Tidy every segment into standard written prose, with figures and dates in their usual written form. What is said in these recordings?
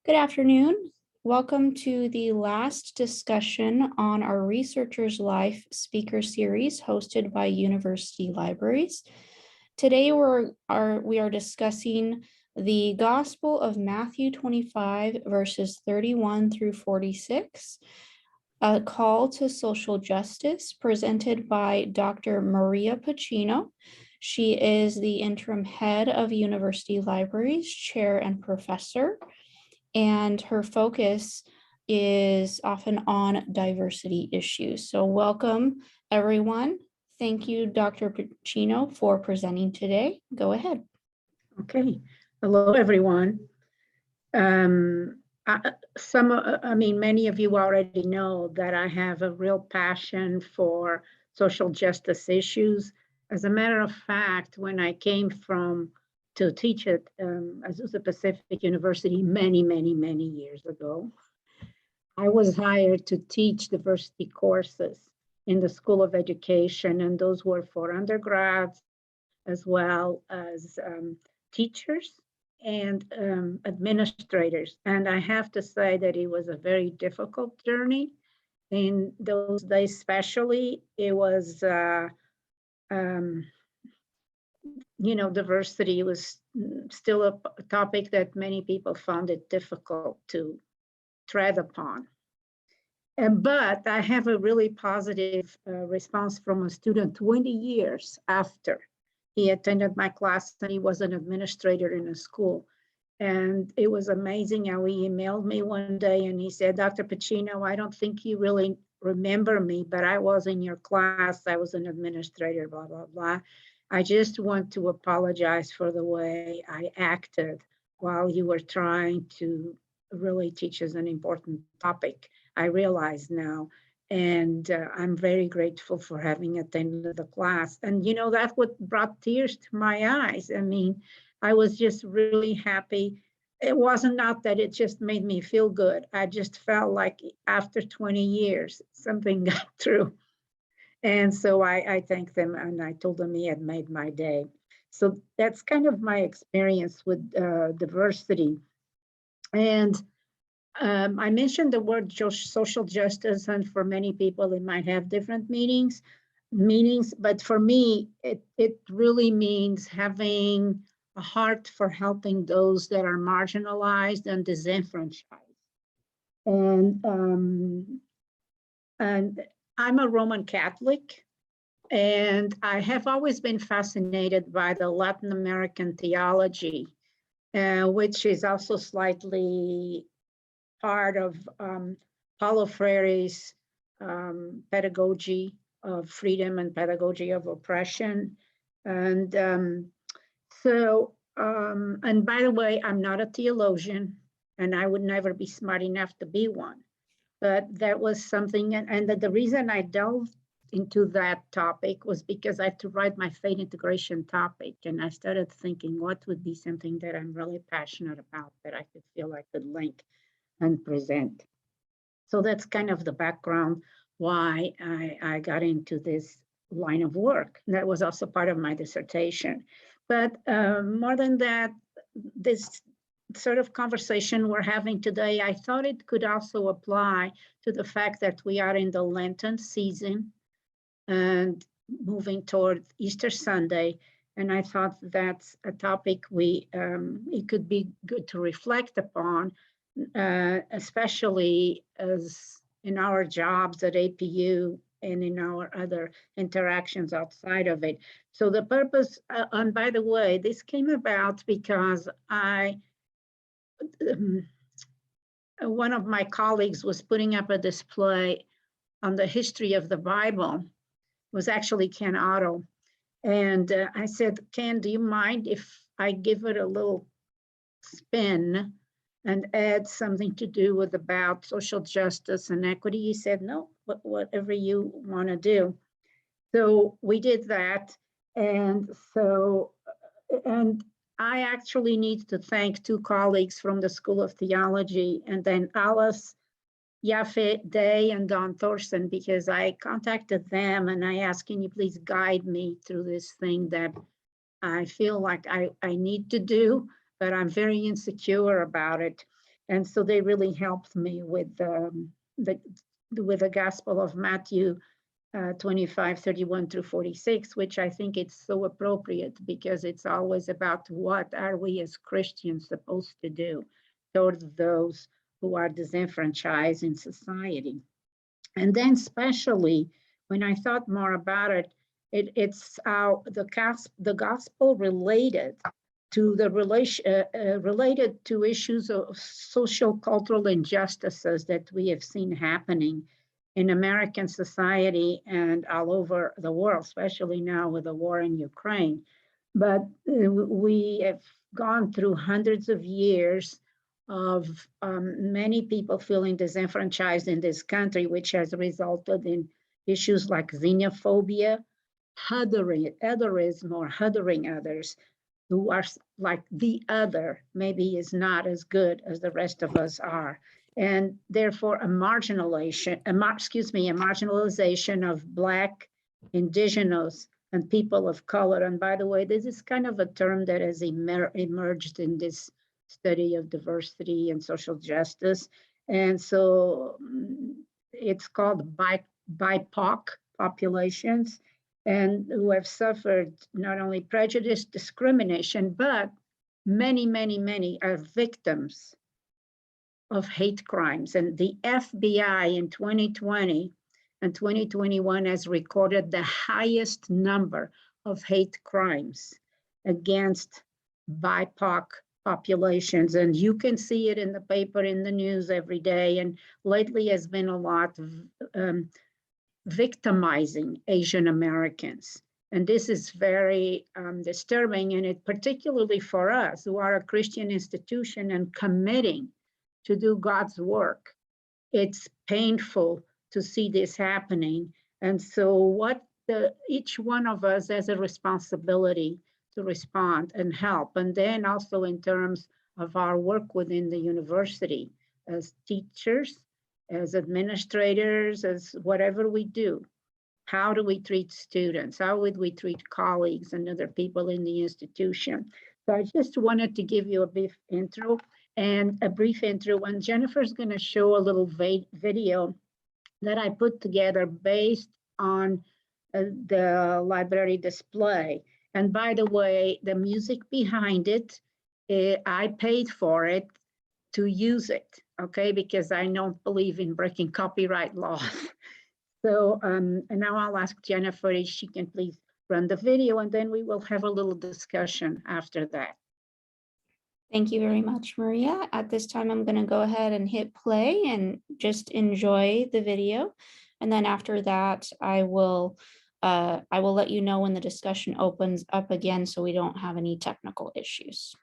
Good afternoon. Welcome to the last discussion on our Researcher's Life speaker series hosted by University Libraries. Today we are discussing the Gospel of Matthew 25 verses 31 through 46, a call to social justice presented by Dr. Maria Pacino. She is the interim head of University Libraries, chair and professor, and her focus is often on diversity issues. So welcome, everyone. Thank you, Dr. Pacino, for presenting today. Go ahead. Okay. Hello, everyone. Many of you already know that I have a real passion for social justice issues. As a matter of fact, when I came to teach at Azusa Pacific University many years ago, I was hired to teach diversity courses in the School of Education, and those were for undergrads as well as teachers and administrators. And I have to say that it was a very difficult journey. In those days especially, it was diversity was still a topic that many people found it difficult to tread upon. But I have a really positive response from a student 20 years after he attended my class, and he was an administrator in a school. And it was amazing how he emailed me one day and he said, "Dr. Pacino, I don't think you really remember me, but I was in your class. I was an administrator, blah, blah, blah. I just want to apologize for the way I acted while you were trying to really teach us an important topic. I realize now, and I'm very grateful for having attended the class." And that's what brought tears to my eyes. I mean, I was just really happy. It wasn't not that it just made me feel good. I just felt like after 20 years, something got through. And so I thanked them, and I told them he had made my day. So that's kind of my experience with diversity. And I mentioned the word social justice, and for many people, it might have different meanings, but for me, it really means having a heart for helping those that are marginalized and disenfranchised. And I'm a Roman Catholic, and I have always been fascinated by the Latin American theology, which is also slightly part of Paulo Freire's pedagogy of freedom and pedagogy of oppression. And and by the way, I'm not a theologian, and I would never be smart enough to be one. But that was something, and the reason I delved into that topic was because I had to write my faith integration topic, and I started thinking what would be something that I'm really passionate about that I could feel I could link and present. So that's kind of the background why I got into this line of work. That was also part of my dissertation. But more than that, this sort of conversation we're having today, I thought it could also apply to the fact that we are in the Lenten season and moving toward Easter Sunday. And I thought that's a topic it could be good to reflect upon, especially as in our jobs at APU and in our other interactions outside of it. So the purpose, and by the way, this came about because one of my colleagues was putting up a display on the history of the Bible. It was actually Ken Otto. And I said, "Ken, do you mind if I give it a little spin and add something to do with about social justice and equity?" He said, "No, whatever you want to do." So we did that. And I actually need to thank two colleagues from the School of Theology, and then Alice Yaffe Day and Don Thorson, because I contacted them and I asked, "Can you please guide me through this thing that I feel like I need to do, but I'm very insecure about it." And so they really helped me with the Gospel of Matthew 25, 31 through 46, which I think it's so appropriate because it's always about what are we as Christians supposed to do towards those who are disenfranchised in society. And then especially when I thought more about it, it's how the gospel related to the related to issues of social cultural injustices that we have seen happening in American society and all over the world, especially now with the war in Ukraine. But we have gone through hundreds of years of many people feeling disenfranchised in this country, which has resulted in issues like xenophobia, otherism, or othering others, who are like the other, maybe is not as good as the rest of us are. And therefore a marginalization of Black, Indigenous, and people of color. And by the way, this is kind of a term that has emerged in this study of diversity and social justice. And so it's called BIPOC populations, and who have suffered not only prejudice, discrimination, but many are victims of hate crimes. And the FBI in 2020 and 2021 has recorded the highest number of hate crimes against BIPOC populations. And you can see it in the paper, in the news every day. And lately has been a lot of victimizing Asian Americans. And this is very disturbing, and it particularly for us who are a Christian institution and committing to do God's work. It's painful to see this happening. And so each one of us has a responsibility to respond and help. And then also in terms of our work within the university as teachers, as administrators, as whatever we do. How do we treat students? How would we treat colleagues and other people in the institution? So I just wanted to give you a brief intro. And Jennifer's going to show a little video that I put together based on the library display. And by the way, the music behind it, I paid for it to use it, okay? Because I don't believe in breaking copyright laws. So, and now I'll ask Jennifer if she can please run the video, and then we will have a little discussion after that. Thank you very much, Maria. At this time, I'm going to go ahead and hit play and just enjoy the video. And then after that, I will let you know when the discussion opens up again so we don't have any technical issues.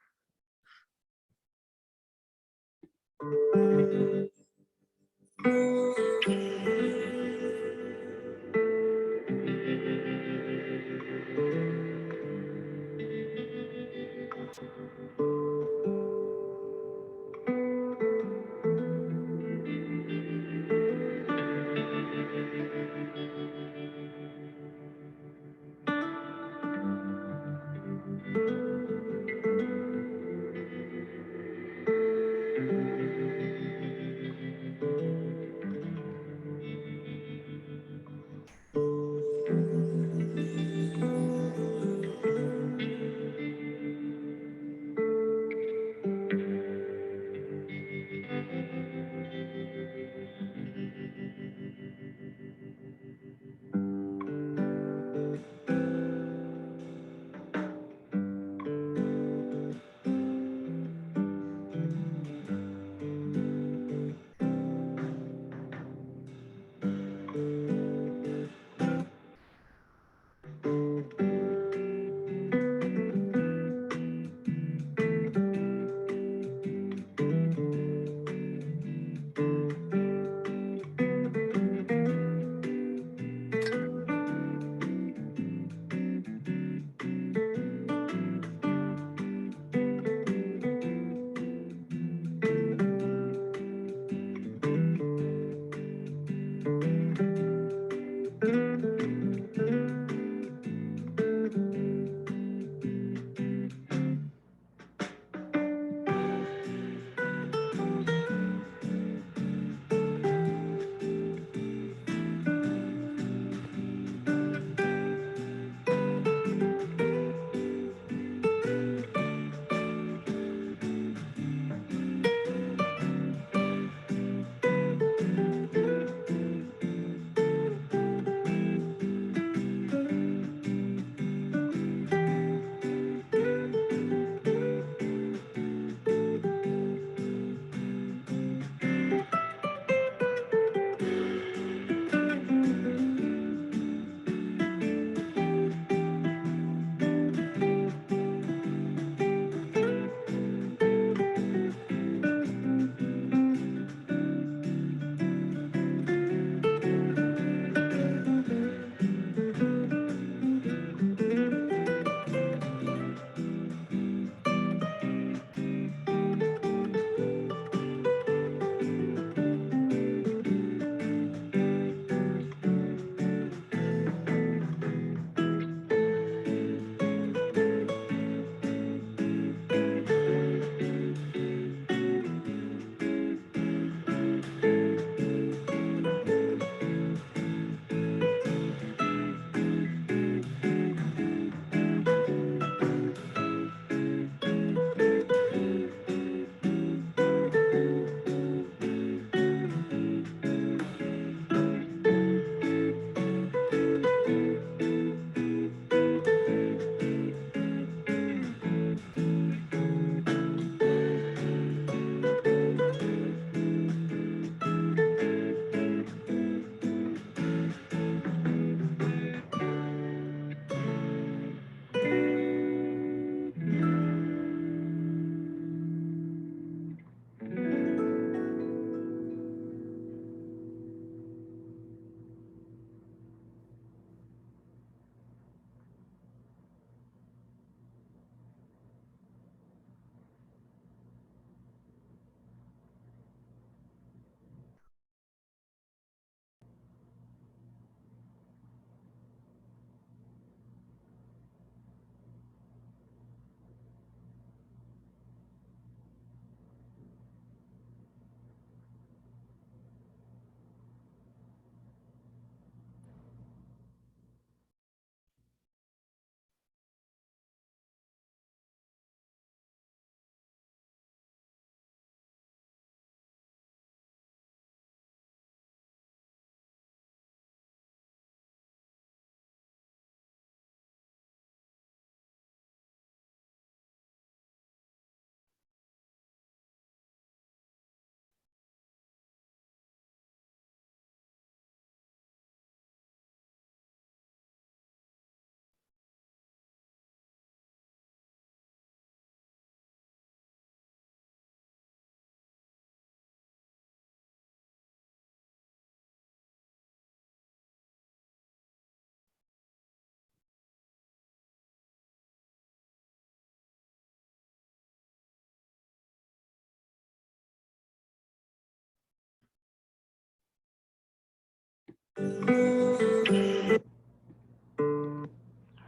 All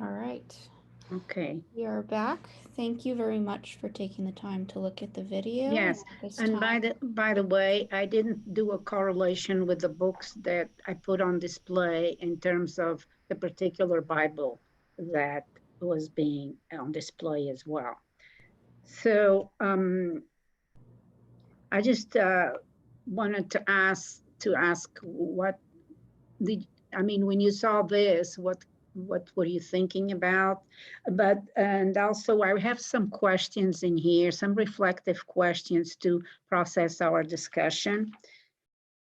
right. Okay. We are back. Thank you very much for taking the time to look at the video. Yes, and by the way, I didn't do a correlation with the books that I put on display in terms of the particular Bible that was being on display as well. So I just wanted to ask what when you saw this, what were you thinking about? And also I have some questions in here, some reflective questions to process our discussion.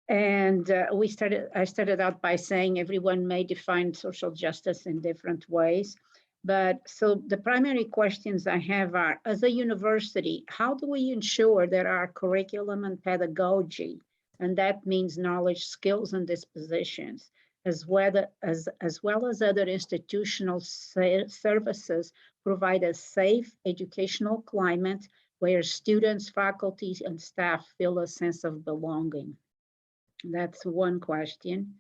And I started out by saying everyone may define social justice in different ways. But so the primary questions I have are, as a university, how do we ensure that our curriculum and pedagogy, and that means knowledge, skills, and dispositions, as well as other institutional services, provide a safe educational climate where students, faculty, and staff feel a sense of belonging? That's one question.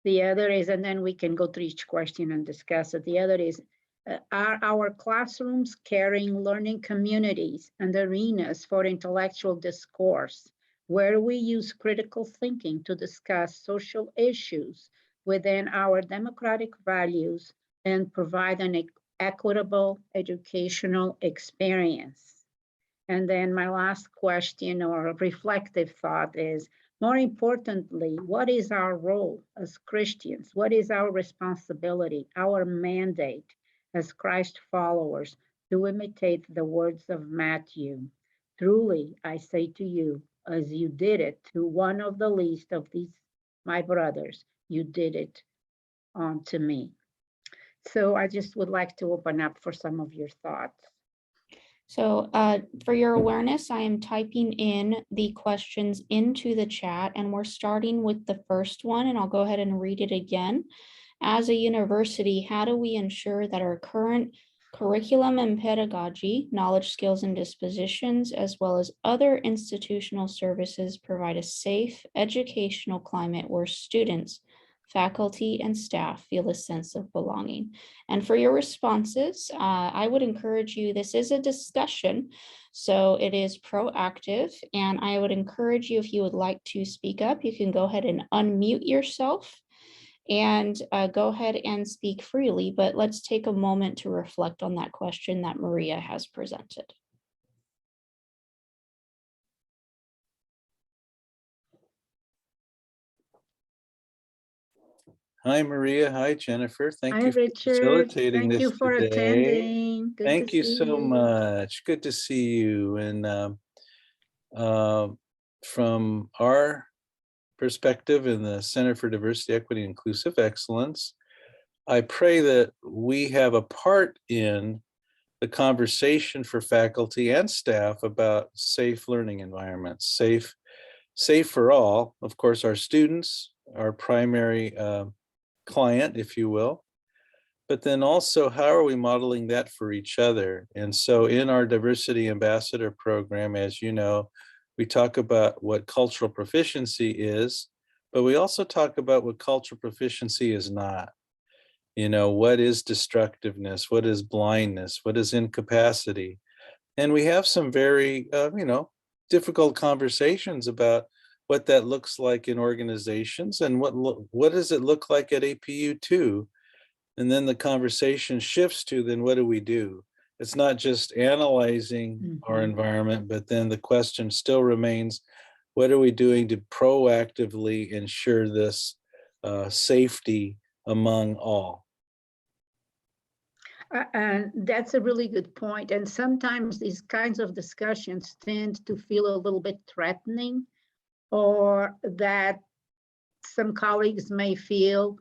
The other is, and then we can go through each question and discuss it. The other is, are our classrooms carrying learning communities and arenas for intellectual discourse, where we use critical thinking to discuss social issues within our democratic values and provide an equitable educational experience? And then my last question or reflective thought is, more importantly, what is our role as Christians? What is our responsibility, our mandate as Christ followers to imitate the words of Matthew? Truly, I say to you, as you did it to one of the least of these, my brothers, you did it unto me. So I just would like to open up for some of your thoughts. So for your awareness, I am typing in the questions into the chat, and we're starting with the first one, and I'll go ahead and read it again. As a university, how do we ensure that our current curriculum and pedagogy, knowledge, skills, and dispositions, as well as other institutional services, provide a safe educational climate where students, faculty, and staff feel a sense of belonging? And for your responses, I would encourage you, this is a discussion, so it is proactive, and I would encourage you, if you would like to speak up, you can go ahead and unmute yourself and go ahead and speak freely, but let's take a moment to reflect on that question that Maria has presented. Hi, Maria. Hi, Jennifer. Thank you for Richard. facilitating this today. Thank you for attending. Good Thank you so you. much. Good to see you. And from our perspective in the Center for Diversity, Equity, and Inclusive Excellence, I pray that we have a part in the conversation for faculty and staff about safe learning environments, safe for all. Of course, our students, our primary client, if you will, but then also how are we modeling that for each other? And so in our diversity ambassador program, as you know, we talk about what cultural proficiency is, but we also talk about what cultural proficiency is not. You know, what is destructiveness? What is blindness? What is incapacity? And we have some very, difficult conversations about what that looks like in organizations and what does it look like at APU too. And then the conversation shifts to, then what do we do? It's not just analyzing our environment, but then the question still remains, what are we doing to proactively ensure this safety among all? And that's a really good point. And sometimes these kinds of discussions tend to feel a little bit threatening, or that some colleagues may feel,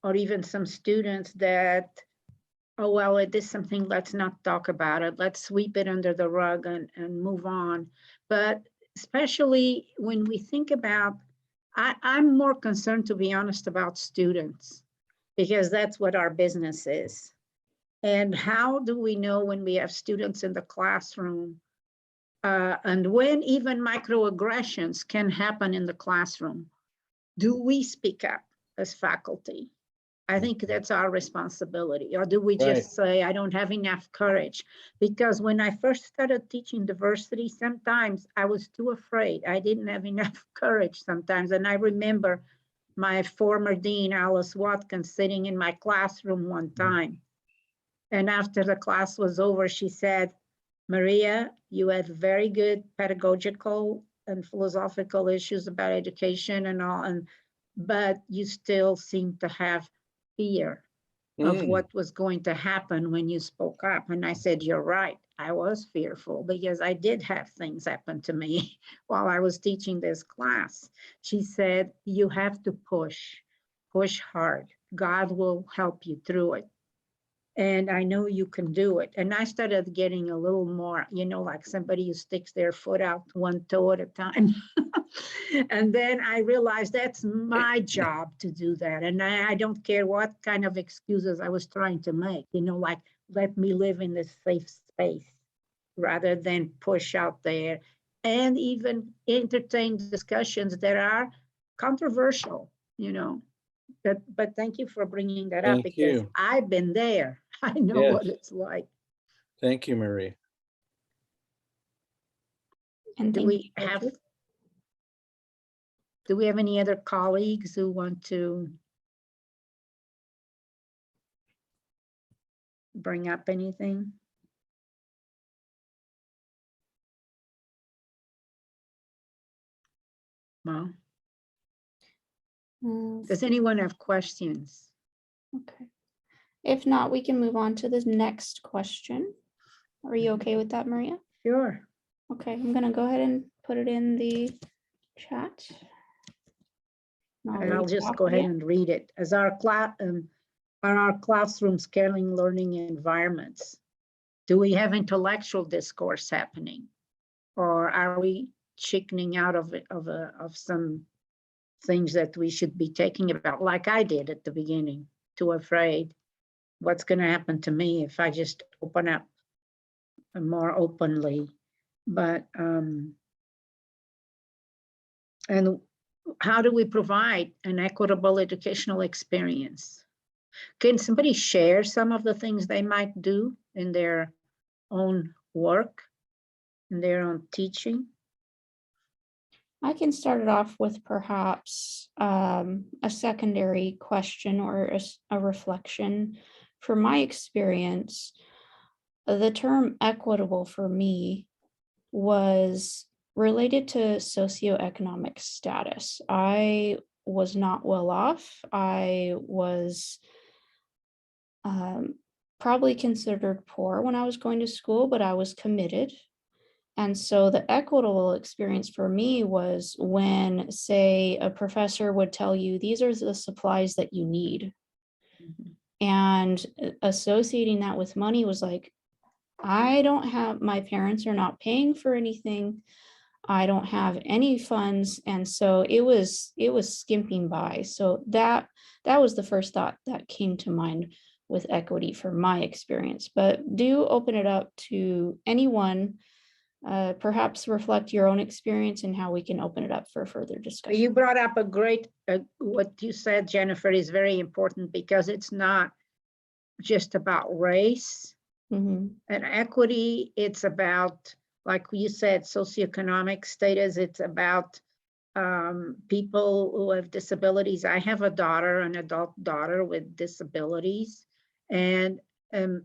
or even some students, that, oh, well, it is something, let's not talk about it. Let's sweep it under the rug and move on. But especially when we think about, I'm more concerned, to be honest, about students, because that's what our business is. And how do we know when we have students in the classroom and when even microaggressions can happen in the classroom? Do we speak up? as faculty? I think that's our responsibility. Or do we just say, I don't have enough courage? Because when I first started teaching diversity, sometimes I was too afraid. I didn't have enough courage sometimes. And I remember my former dean, Alice Watkins, sitting in my classroom one time. And after the class was over, she said, Maria, you had very good pedagogical and philosophical issues about education and all, but you still seem to have fear of what was going to happen when you spoke up. And I said, you're right. I was fearful because I did have things happen to me while I was teaching this class. She said, you have to push hard. God will help you through it. And I know you can do it. And I started getting a little more, like somebody who sticks their foot out one toe at a time. And then I realized that's my job to do that. And I don't care what kind of excuses I was trying to make, like, let me live in this safe space rather than push out there and even entertain discussions that are controversial, But thank you for bringing that up because I've been there. I know what it's like. Thank you, Marie. And do we have any other colleagues who want to bring up anything? Well, does anyone have questions? Okay. If not, we can move on to the next question. Are you okay with that, Maria? Sure. Okay, I'm gonna go ahead and put it in the chat. And I'll just go ahead and read it. As our classroom scaling learning environments, do we have intellectual discourse happening? Or are we chickening out of some things that we should be taking about, like I did at the beginning, too afraid what's going to happen to me if I just open up more openly. But and how do we provide an equitable educational experience? Can somebody share some of the things they might do in their own work, in their own teaching? I can start it off with perhaps a secondary question or a reflection. From my experience, the term equitable for me was related to socioeconomic status. I was not well off. I was probably considered poor when I was going to school, but I was committed. And so the equitable experience for me was when, say, a professor would tell you, these are the supplies that you need. And associating that with money was like, my parents are not paying for anything. I don't have any funds. And so it was skimping by. So that was the first thought that came to mind with equity for my experience. But do open it up to anyone. Perhaps reflect your own experience and how we can open it up for further discussion. You brought up a great, what you said, Jennifer, is very important because it's not just about race and equity. It's about, like you said, socioeconomic status. It's about people who have disabilities. I have a daughter, an adult daughter with disabilities. And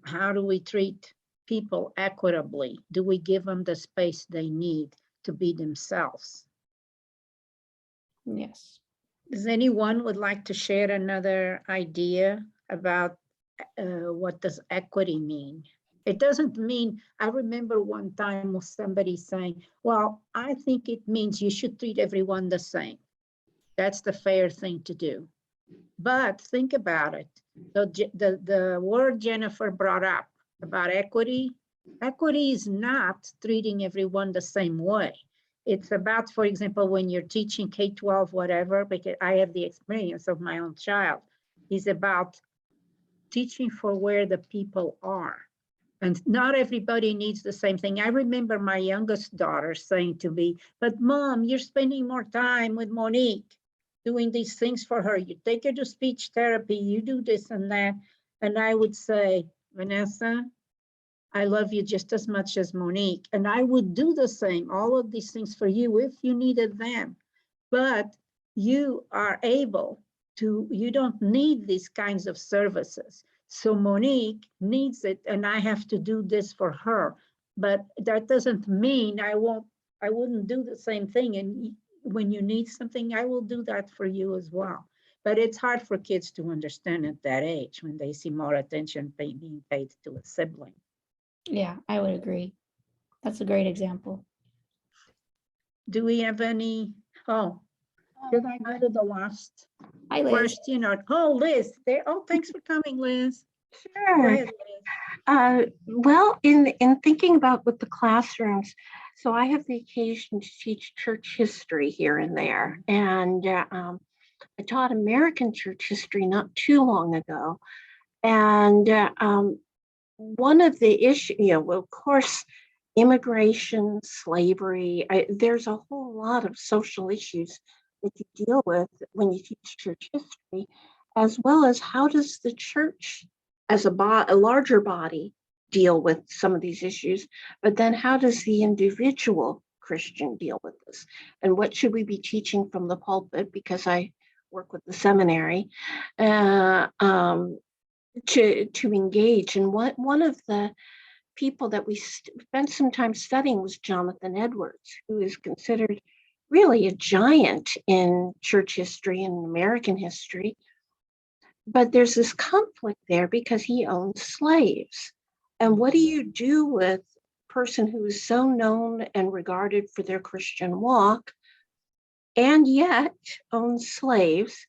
how do we treat people equitably? Do we give them the space they need to be themselves? Yes. Does anyone would like to share another idea about what does equity mean? It doesn't mean, I remember one time with somebody saying, well, I think it means you should treat everyone the same. That's the fair thing to do. But think about it. The word Jennifer brought up about equity is not treating everyone the same way. It's about, for example, when you're teaching K-12, whatever, because I have the experience of my own child, is about teaching for where the people are. And not everybody needs the same thing. I remember my youngest daughter saying to me, but Mom, you're spending more time with Monique. doing these things for her. You take her to speech therapy, you do this and that. And I would say, Vanessa, I love you just as much as Monique. And I would do the same, all of these things for you if you needed them. But you are able to, you don't need these kinds of services. So Monique needs it, and I have to do this for her. But that doesn't mean I wouldn't do the same thing. And when you need something, I will do that for you as well. But it's hard for kids to understand at that age when they see more attention being paid to a sibling. Yeah, I would agree. That's a great example. Do we have any? Oh, did I go to the last Hi, Liz. question? Oh, Liz, there. Oh, thanks for coming, Liz. Go Sure. ahead, Liz. Well, in thinking about with the classrooms, so I have the occasion to teach church history here and there, and I taught American church history not too long ago, and one of the issues, well, of course, immigration, slavery, there's a whole lot of social issues that you deal with when you teach church history, as well as how does the church as a larger body deal with some of these issues, but then how does the individual Christian deal with this? And what should we be teaching from the pulpit? Because I work with the seminary, to engage. And one of the people that we spent some time studying was Jonathan Edwards, who is considered really a giant in church history and American history. But there's this conflict there because he owned slaves. And what do you do with a person who is so known and regarded for their Christian walk and yet owns slaves?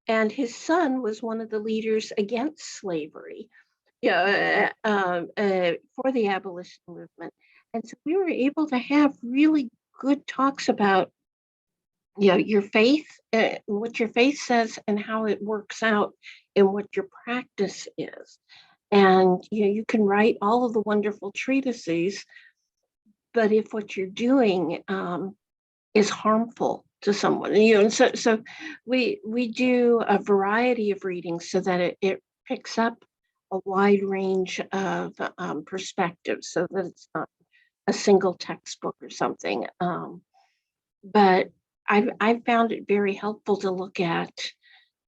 And his son was one of the leaders against slavery, for the abolition movement. And so we were able to have really good talks about, your faith, what your faith says and how it works out and what your practice is. And you can write all of the wonderful treatises, but if what you're doing is harmful to someone, and so we do a variety of readings so that it picks up a wide range of perspectives, so that it's not a single textbook or something. But I've found it very helpful to look at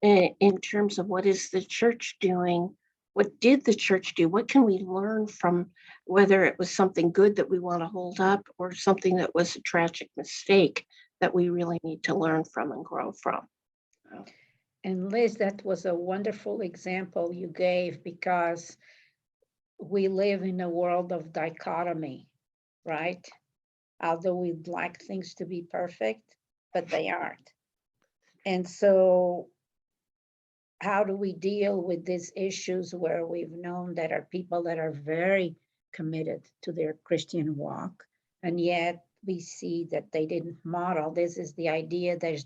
in terms of what is the church doing? What did the church do? What can we learn from, whether it was something good that we want to hold up or something that was a tragic mistake that we really need to learn from and grow from? And Liz, that was a wonderful example you gave, because we live in a world of dichotomy, right? Although we'd like things to be perfect, but they aren't. And so how do we deal with these issues where we've known that are people that are very committed to their Christian walk, and yet we see that they didn't model? This is the idea that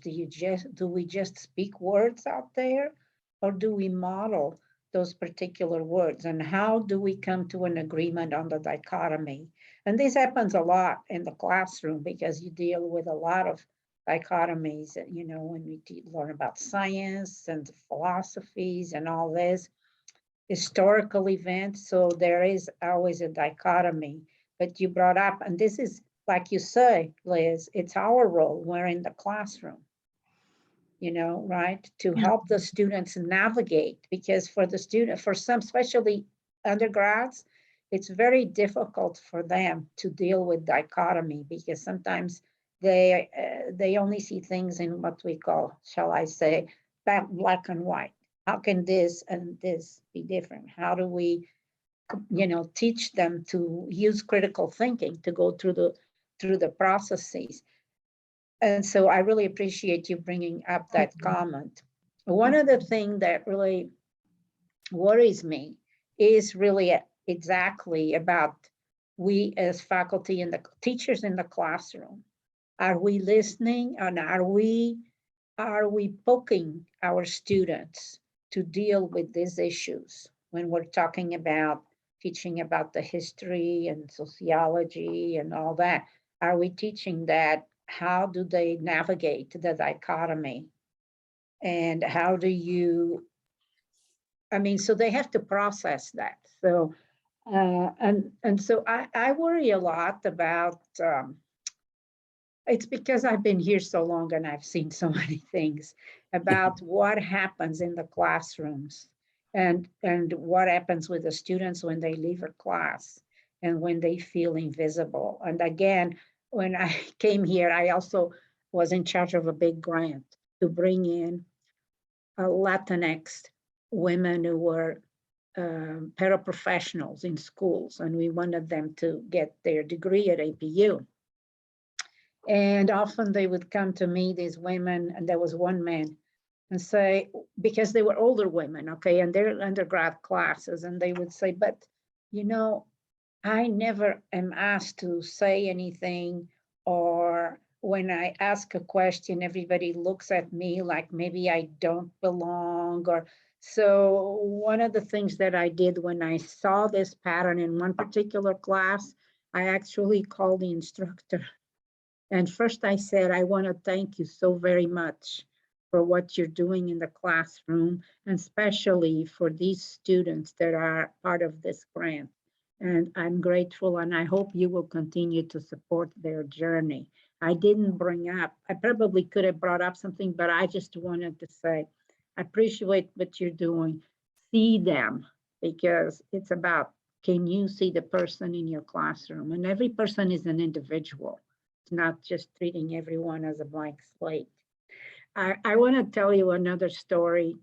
do we just speak words out there, or do we model those particular words? And how do we come to an agreement on the dichotomy? And this happens a lot in the classroom because you deal with a lot of dichotomies, when we learn about science and philosophies and all this, historical events. So there is always a dichotomy. But you brought up, and this is, like you say, Liz, it's our role. We're in the classroom, right? To help the students navigate, because for some, especially undergrads, it's very difficult for them to deal with dichotomy, because sometimes they only see things in what we call, shall I say, black and white. How can this and this be different? How do we, teach them to use critical thinking to go through the processes? And so I really appreciate you bringing up that comment. One of the things that really worries me is really exactly about we as faculty and the teachers in the classroom. Are we listening, and are we poking our students to deal with these issues when we're talking about teaching about the history and sociology and all that? Are we teaching that? How do they navigate the dichotomy? And how do you, I mean, so they have to process that. So, and so I worry a lot about, it's because I've been here so long and I've seen so many things about what happens in the classrooms and what happens with the students when they leave a class and when they feel invisible. And again, when I came here, I also was in charge of a big grant to bring in Latinx women who were paraprofessionals in schools, and we wanted them to get their degree at APU. And often they would come to me, these women, and there was one man, and say, because they were older women, okay, and they're undergrad classes, and they would say, but you know, I never am asked to say anything, or when I ask a question, everybody looks at me like maybe I don't belong. Or so one of the things that I did when I saw this pattern in one particular class, I actually called the instructor. And first I said, I want to thank you so very much for what you're doing in the classroom, and especially for these students that are part of this grant. And I'm grateful, and I hope you will continue to support their journey. I didn't bring up, I probably could have brought up something, but I just wanted to say, I appreciate what you're doing. See them, because it's about, can you see the person in your classroom? And every person is an individual. It's not just treating everyone as a blank slate. I want to tell you another story.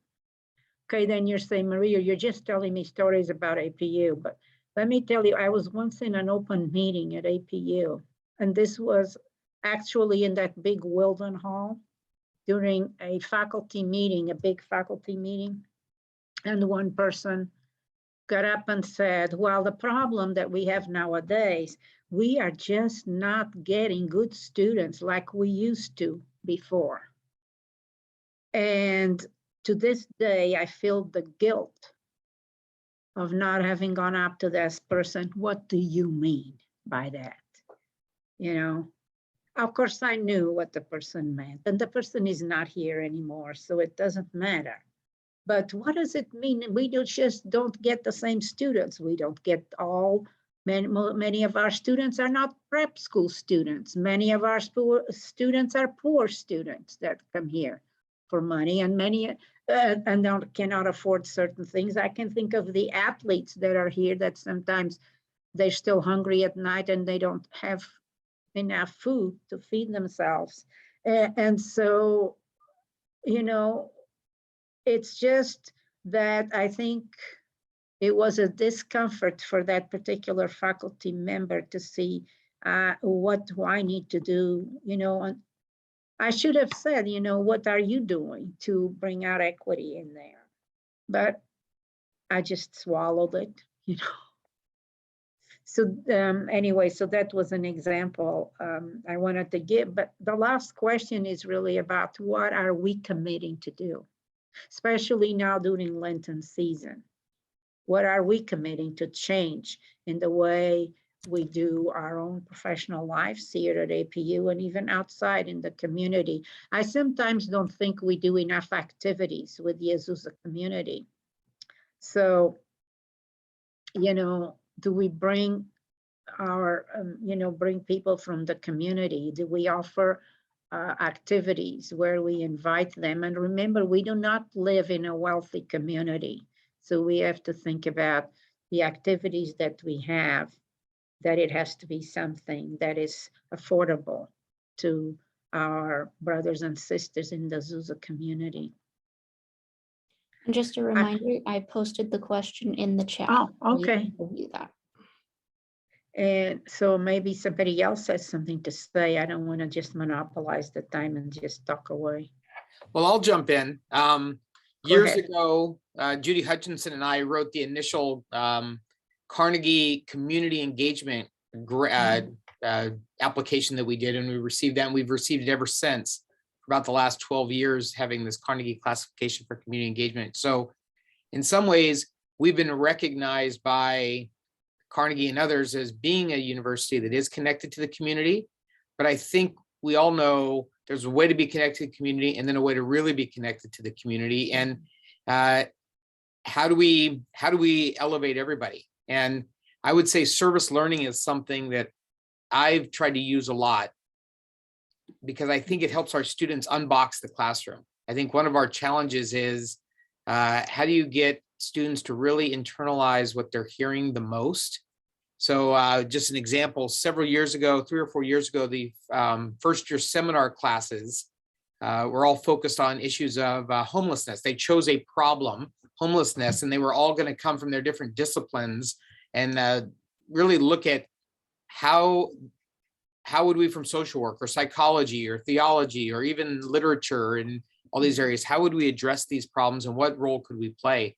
Okay, then you're saying, Maria, you're just telling me stories about APU, but let me tell you, I was once in an open meeting at APU, and this was actually in that big Wilden Hall during a faculty meeting, a big faculty meeting. And one person got up and said, well, the problem that we have nowadays, we are just not getting good students like we used to before. And to this day, I feel the guilt of not having gone up to this person. What do you mean by that? You know, of course, I knew what the person meant, and the person is not here anymore, so it doesn't matter. But what does it mean? We just don't get the same students. We don't get all, many of our students are not prep school students. Many of our students are poor students that come here for money, and many and cannot afford certain things. I can think of the athletes that are here that sometimes they're still hungry at night and they don't have enough food to feed themselves. And so, you know, it's just that I think it was a discomfort for that particular faculty member to see what do I need to do, you know. And I should have said, you know, what are you doing to bring out equity in there? But I just swallowed it, you know. So anyway, so that was an example I wanted to give. But the last question is really about what are we committing to do, especially now during Lenten season. What are we committing to change in the way we do our own professional lives here at APU and even outside in the community? I sometimes don't think we do enough activities with the Azusa community. So, you know, do we bring our, you know, bring people from the community? Do we offer activities where we invite them? And remember, we do not live in a wealthy community. So we have to think about the activities that we have, that it has to be something that is affordable to our brothers and sisters in the Azusa community. And just a reminder, I posted the question in the chat. Oh, okay. So you can review that. And so maybe somebody else has something to say. I don't want to just monopolize the time and just talk away. Well, I'll jump in. Years ago, Judy Hutchinson and I wrote the initial Carnegie community engagement application that we did, and we received that, and we've received it ever since, for about the last 12 years, having this Carnegie classification for community engagement. So in some ways, we've been recognized by Carnegie and others as being a university that is connected to the community. But I think we all know there's a way to be connected to the community, and then a way to really be connected to the community. And how do we elevate everybody? And I would say service learning is something that I've tried to use a lot, because I think it helps our students unbox the classroom. I think one of our challenges is how do you get students to really internalize what they're hearing the most? So just an example, several years ago, 3 or 4 years ago, the first year seminar classes were all focused on issues of homelessness. They chose a problem, homelessness, and they were all going to come from their different disciplines and really look at how would we, from social work or psychology or theology or even literature and all these areas, how would we address these problems and what role could we play?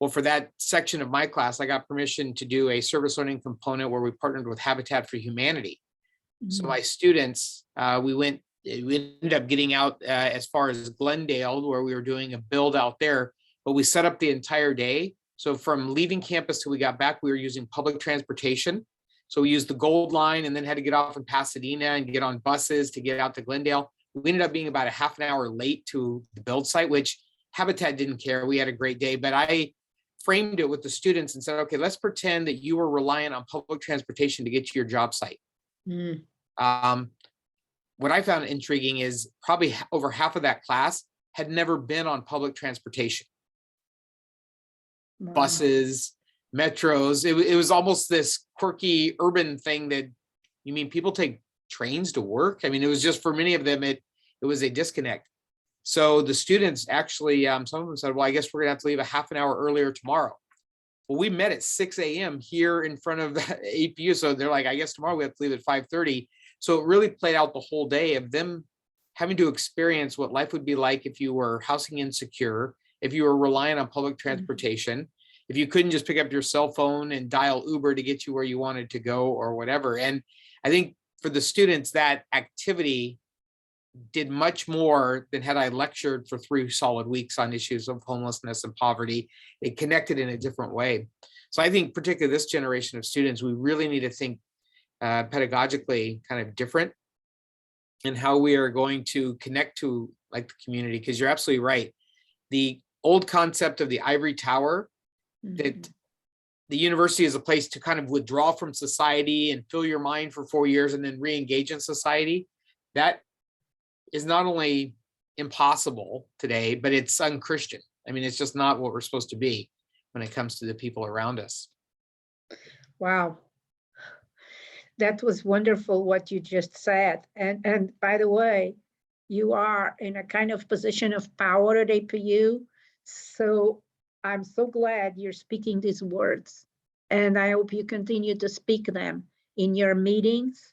Well, for that section of my class, I got permission to do a service learning component where we partnered with Habitat for Humanity. So my students, we ended up getting out as far as Glendale, where we were doing a build out there, but we set up the entire day. So from leaving campus till we got back, we were using public transportation. So we used the Gold Line and then had to get off in Pasadena and get on buses to get out to Glendale. We ended up being about a half an hour late to the build site, which Habitat didn't care. We had a great day, but I framed it with the students and said, okay, let's pretend that you were reliant on public transportation to get to your job site. What I found intriguing is probably over half of that class had never been on public transportation. Buses, metros, it was almost this quirky urban thing that, you mean people take trains to work? I mean, it was just, for many of them, it was a disconnect. So the students actually, some of them said, well, I guess we're gonna have to leave a half an hour earlier tomorrow. Well, we met at 6 a.m. here in front of the APU. So they're like, I guess tomorrow we have to leave at 5:30. So it really played out the whole day of them having to experience what life would be like if you were housing insecure, if you were relying on public transportation, if you couldn't just pick up your cell phone and dial Uber to get you where you wanted to go or whatever. And I think for the students, that activity did much more than had I lectured for 3 solid weeks on issues of homelessness and poverty. It connected in a different way. So I think particularly this generation of students, we really need to think pedagogically kind of different in how we are going to connect to like the community, because you're absolutely right. The old concept of the ivory tower, that the university is a place to kind of withdraw from society and fill your mind for 4 years and then re-engage in society. That is not only impossible today, but it's unchristian. I mean, it's just not what we're supposed to be when it comes to the people around us. Wow. That was wonderful what you just said. And by the way, you are in a kind of position of power at APU. So I'm so glad you're speaking these words. And I hope you continue to speak them in your meetings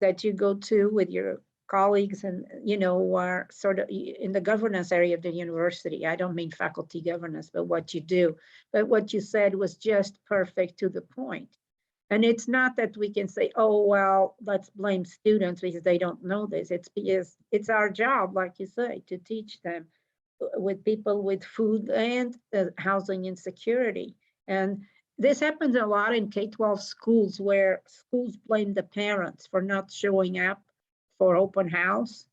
that you go to with your colleagues and, are sort of in the governance area of the university. I don't mean faculty governance, but what you do. But what you said was just perfect to the point. And it's not that we can say, oh, well, let's blame students because they don't know this. It's because it's our job, like you say, to teach them with people with food and housing insecurity. And this happens a lot in K-12 schools, where schools blame the parents for not showing up for open house.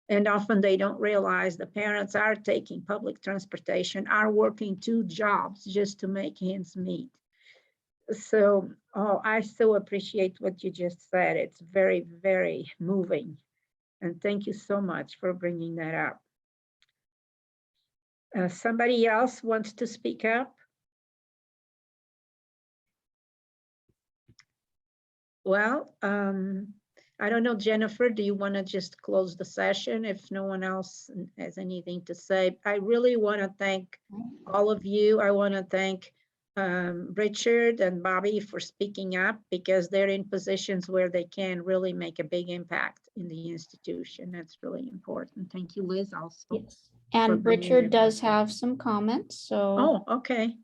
And often they don't realize the parents are taking public transportation, are working 2 jobs just to make ends meet. So, I so appreciate what you just said. It's very, very moving. And thank you so much for bringing that up. Somebody else wants to speak up? Well, I don't know, Jennifer, do you want to just close the session if no one else has anything to say? I really want to thank all of you. I want to thank Richard and Bobby for speaking up, because they're in positions where they can really make a big impact in the institution. That's really important. Thank you, Liz, also. Yes. And Richard does have some comments, so. Oh, okay.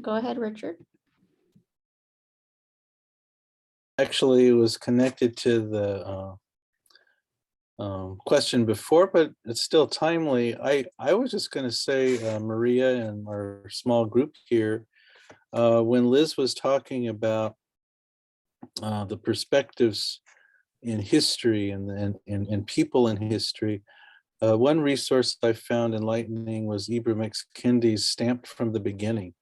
Go ahead, Richard. Actually, it was connected to the question before, but it's still timely. I was just going to say, Maria and our small group here, when Liz was talking about the perspectives history and people in history. One resource I found enlightening was Ibram X. Kendi's Stamped from the Beginning.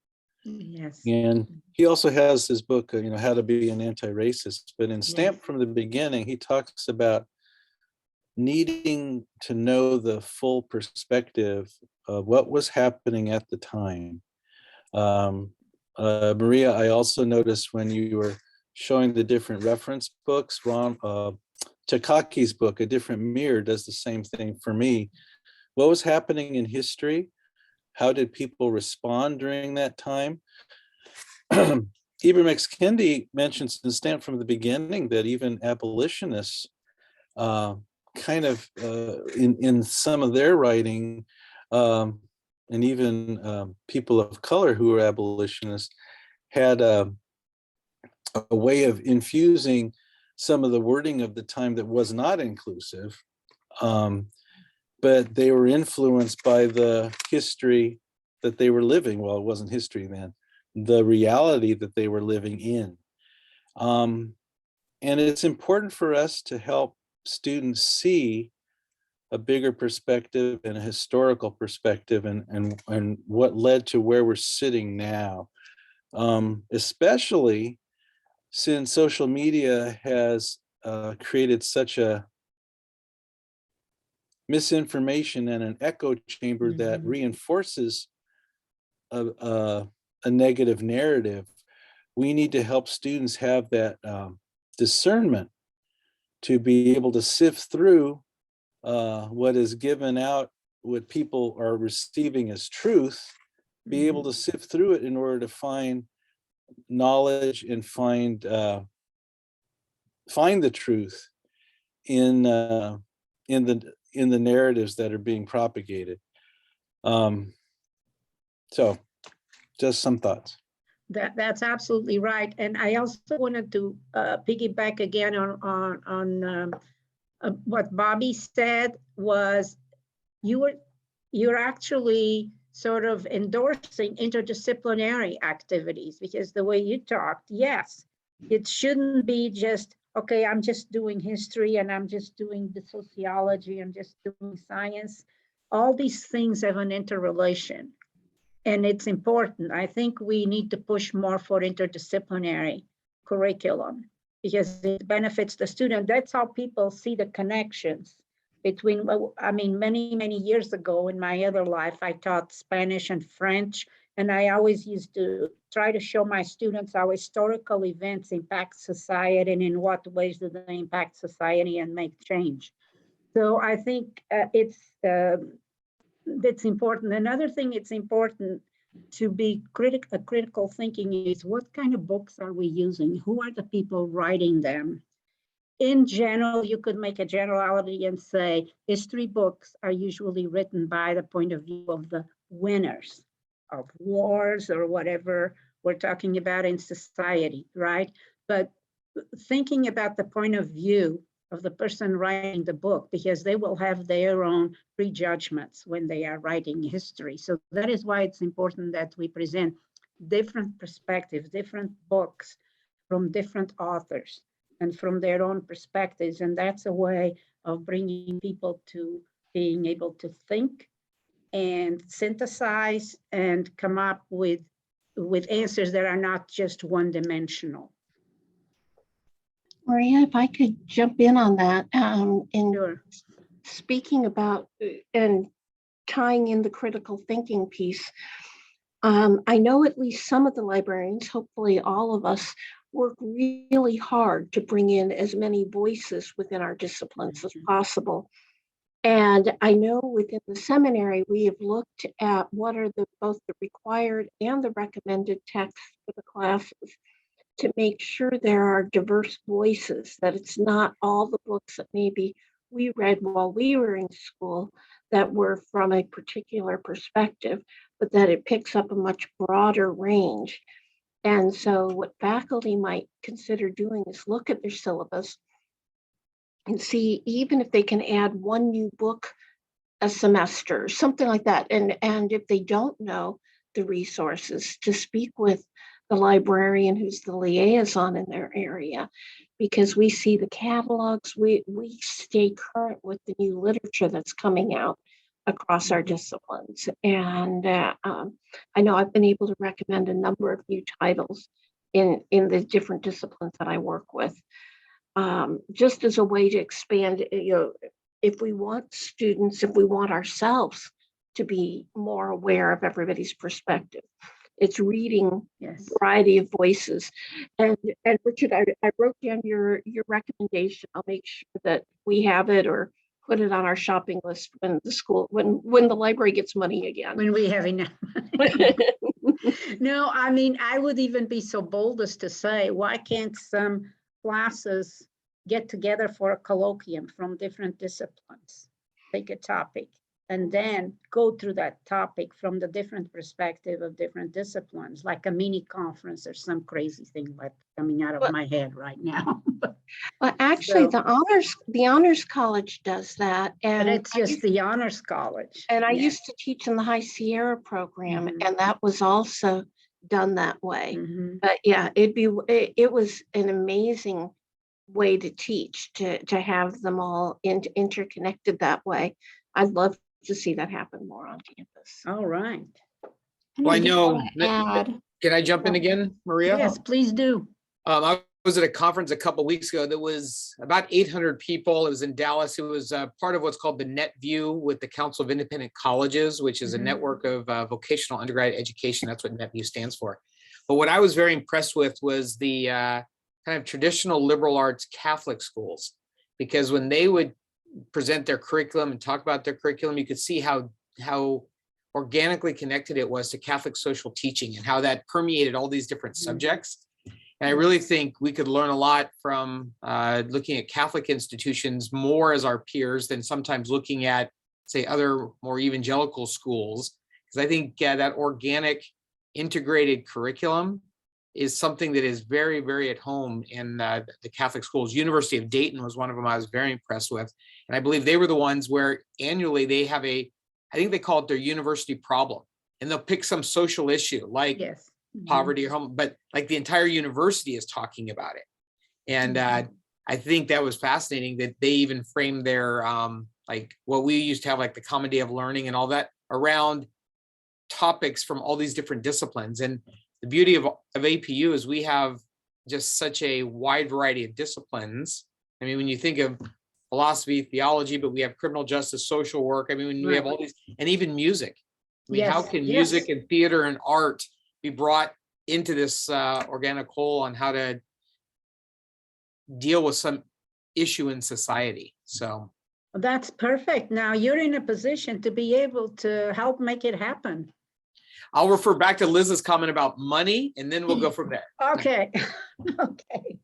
Yes. And he also has his book, How to Be an Anti-Racist. But in Stamped from the Beginning, he talks about needing to know the full perspective of what was happening at the time. Maria, I also noticed when you were showing the different reference books, Takaki's book, A Different Mirror, does the same thing for me. What was happening in history? How did people respond during that time? Ibram X. Kendi mentions in Stamped from the Beginning that even abolitionists in some of their writing, and even people of color who were abolitionists had a way of infusing some of the wording of the time that was not inclusive, but they were influenced by the history that they were living. Well, it wasn't history then, the reality that they were living in. And it's important for us to help students see a bigger perspective and a historical perspective and what led to where we're sitting now, especially since social media has created such a misinformation and an echo chamber that reinforces a negative narrative. We need to help students have that discernment to be able to sift through what is given out, what people are receiving as truth, be able to sift through it in order to find knowledge and find the truth in the narratives that are being propagated. So just some thoughts. That's absolutely right. And I also wanted to piggyback again on what Bobby said. Was you're actually sort of endorsing interdisciplinary activities, because the way you talked, yes, it shouldn't be just, okay, I'm just doing history and I'm just doing the sociology, I'm just doing science. All these things have an interrelation. And it's important. I think we need to push more for interdisciplinary curriculum because it benefits the student. That's how people see the connections between, I mean, many years ago in my other life, I taught Spanish and French, and I always used to try to show my students how historical events impact society and in what ways do they impact society and make change. So I think that's important. Another thing it's important to be critical thinking is what kind of books are we using? Who are the people writing them? In general, you could make a generality and say history books are usually written by the point of view of the winners of wars or whatever we're talking about in society, right? But thinking about the point of view of the person writing the book, because they will have their own prejudgments when they are writing history. So that is why it's important that we present different perspectives, different books from different authors and from their own perspectives. And that's a way of bringing people to being able to think and synthesize and come up with answers that are not just one-dimensional. Maria, if I could jump in on that, in Sure. speaking about and tying in the critical thinking piece, I know at least some of the librarians, hopefully all of us, work really hard to bring in as many voices within our disciplines as possible. And I know within the seminary, we have looked at what are both the required and the recommended texts for the classes to make sure there are diverse voices, that it's not all the books that maybe we read while we were in school that were from a particular perspective, but that it picks up a much broader range. And so what faculty might consider doing is look at their syllabus and see even if they can add one new book a semester, something like that. And if they don't know the resources, to speak with the librarian who's the liaison in their area because we see the catalogs, we stay current with the new literature that's coming out across our disciplines. And I know I've been able to recommend a number of new titles in the different disciplines that I work with, just as a way to expand, if we want students, if we want ourselves to be more aware of everybody's perspective. It's reading Yes. variety of voices. And Richard, I wrote down your recommendation. I'll make sure that we have it or put it on our shopping list when the library gets money again. When we have enough. No, I mean, I would even be so bold as to say, why can't some classes get together for a colloquium from different disciplines? Take a topic and then go through that topic from the different perspective of different disciplines, like a mini conference or some crazy thing like coming out of my head right now. Well, actually, So- the honors college does that, But and it's just the honors college. I Yeah. used to teach in the High Sierra program, Mhm. and that was also done that way. Mhm. But yeah, it was an amazing way to teach, to have them all interconnected that way. I'd love to see that happen more on campus. All right. And Well, I do know wanna add, Can I jump in again, Maria? Yes, please do. I was at a conference a couple weeks ago that was about 800 people. It was in Dallas. It was part of what's called the Netview with the Council of Independent Colleges, which is a Mhm. network of vocational undergraduate education. That's what Netview stands for. But what I was very impressed with was the kind of traditional liberal arts Catholic schools, because when they would present their curriculum and talk about their curriculum, you could see how organically connected it was to Catholic social teaching and how that permeated all these different Mhm. subjects. And I really think we could learn a lot from looking at Catholic institutions more as our peers than sometimes looking at, say, other more evangelical schools. Because I think that organic integrated curriculum is something that is very, very at home in the Catholic schools. University of Dayton was one of them I was very impressed with. And I believe they were the ones where annually they have I think they call it their university problem. And they'll pick some social issue like Yes. Mhm. poverty or home, but like the entire university is talking about it. And I think that was fascinating that they even framed their like what we used to have, like the Common Day of Learning and all that, around topics from all these different disciplines. And the beauty of APU is we have just such a wide variety of disciplines. I mean, when you think of philosophy, theology, but we have criminal justice, social work. I mean, when we have all these, and even music. I mean, how Yes, can yes. music and theater and art be brought into this organic whole on how to deal with some issue in society? So That's perfect. Now you're in a position to be able to help make it happen. I'll refer back to Liz's comment about money, and then we'll go from there. Okay. Okay.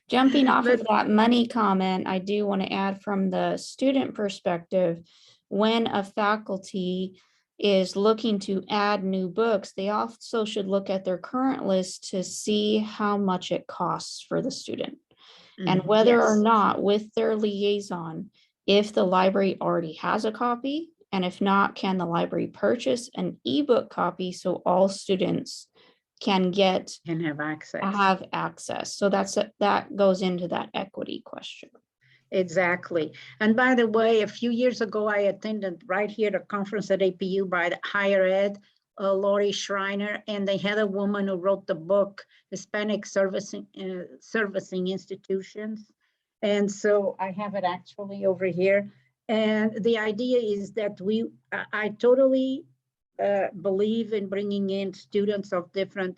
jumping off of But- that money comment, I do want to add from the student perspective, when a faculty is looking to add new books, they also should look at their current list to see how much it costs for the student. And whether or Yes. not with their liaison, if the library already has a copy, and if not, can the library purchase an ebook copy so all students can Can have access. have access? So that goes into that equity question. Exactly. And by the way, a few years ago, I attended right here a conference at APU by the Higher Ed, Lori Schreiner, and they had a woman who wrote the book, Hispanic Servicing Institutions. And so I have it actually over here. And the idea is that I totally believe in bringing in students of different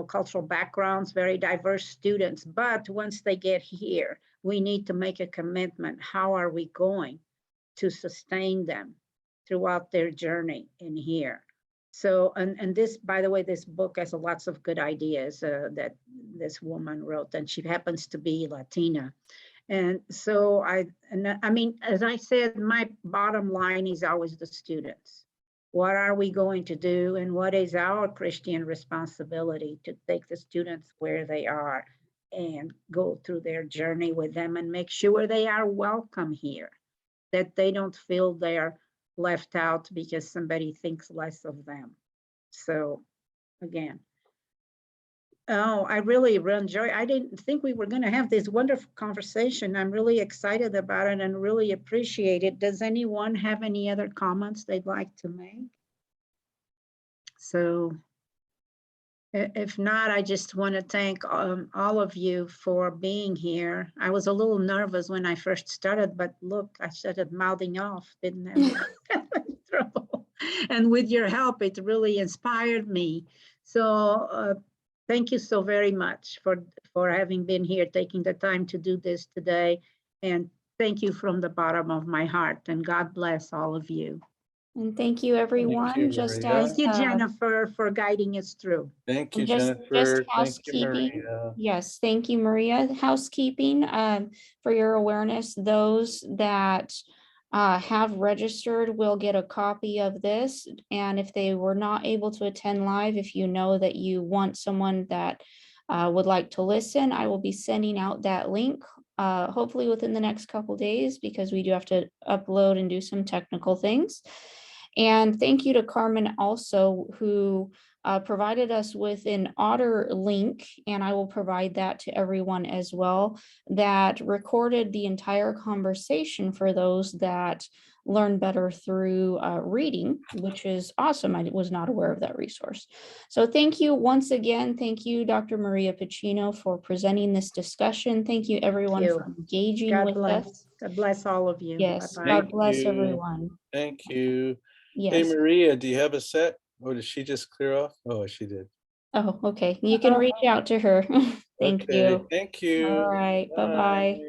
cultural backgrounds, very diverse students. But once they get here, we need to make a commitment. How are we going to sustain them throughout their journey in here? So, and this, by the way, this book has lots of good ideas that this woman wrote, and she happens to be Latina. And so I mean, as I said, my bottom line is always the students. What are we going to do? And what is our Christian responsibility to take the students where they are and go through their journey with them and make sure they are welcome here, that they don't feel they're left out because somebody thinks less of them. So again, Oh, I really enjoy. I didn't think we were going to have this wonderful conversation. I'm really excited about it and really appreciate it. Does anyone have any other comments they'd like to make? So if not, I just want to thank all of you for being here. I was a little nervous when I first started, but look, I started mouthing off, didn't have any trouble. And with your help, it really inspired me. So thank you so very much for having been here, taking the time to do this today. And thank you from the bottom of my heart. And God bless all of you. And thank you, everyone. you, Just Maria. as Thank you, Jennifer, for guiding us through. Thank you, just Jennifer. Thank you, housekeeping. Maria. Yes, thank you, Maria. Housekeeping, for your awareness, those that have registered will get a copy of this. And if they were not able to attend live, if you know that you want someone that would like to listen, I will be sending out that link hopefully within the next couple days, because we do have to upload and do some technical things. And thank you to Carmen also, who provided us with an Otter link, and I will provide that to everyone as well, that recorded the entire conversation for those that learn better through reading, which is awesome. I was not aware of that resource. So thank you once again. Thank you, Dr. Maria Pacino, for presenting this discussion. Thank you, everyone, you. for engaging God with bless. us. God bless all of you. Yes, Bye-bye. God bless you. everyone. Thank you. Hey, Yes. Maria, do you have a set? Or did she just clear off? Oh, she did. Oh, okay. You can reach out to her. Thank Okay, you. thank you. All right. Bye-bye.